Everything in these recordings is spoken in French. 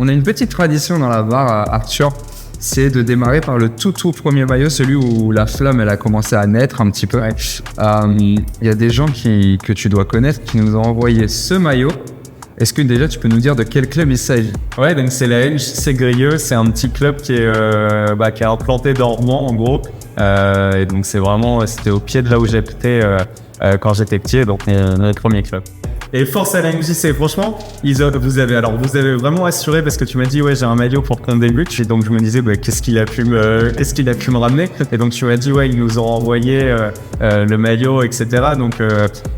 On a une petite tradition dans la barre, Arthur, c'est de démarrer par le tout premier maillot, celui où la flamme elle a commencé à naître un petit peu. Il y a des gens que tu dois connaître qui nous ont envoyé ce maillot. Est-ce que déjà tu peux nous dire de quel club il s'agit? Ouais, donc c'est la MJC Grieux, c'est un petit club qui est implanté dans Rouen en gros. Et donc c'était au pied de là où j'étais quand j'étais petit, donc notre premier club. Et force à la MJC, franchement, vous avez vraiment assuré parce que tu m'as dit ouais j'ai un maillot pour qu'on débute, et donc je me disais qu'est-ce qu'il a pu me ramener, et donc tu m'as dit ouais ils nous ont envoyé le maillot etc. Donc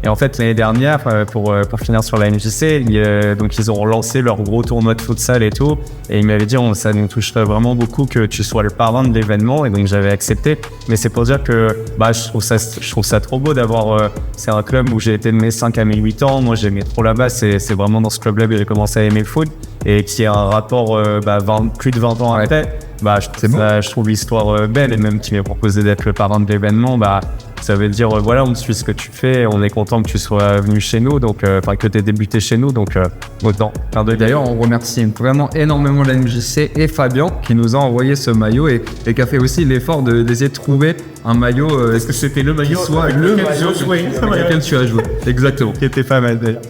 et en fait l'année dernière pour finir sur la MJC, donc ils ont lancé leur gros tournoi de futsal et tout, et ils m'avaient dit ça nous toucherait vraiment beaucoup que tu sois le parrain de l'événement, et donc j'avais accepté. Mais c'est pour dire que je trouve ça trop beau d'avoir c'est un club où j'ai été de mes 5 à mes 8 ans. Moi j'aimais trop là-bas, c'est vraiment dans ce club-là que j'ai commencé à aimer le foot, et qui a un rapport plus de 20 ans après. Je trouve l'histoire belle, et même qui m'est proposé d'être le parrain de l'événement, ça veut dire voilà, on suit ce que tu fais, on est content que tu sois venu chez nous, donc que tu aies débuté chez nous, donc autant. D'ailleurs, on remercie vraiment énormément la MJC et Fabien qui nous a envoyé ce maillot et qui a fait aussi l'effort d'essayer de trouver un maillot. Est-ce que c'était le maillot avec lequel tu as joué? Exactement. Qui était pas mal d'ailleurs.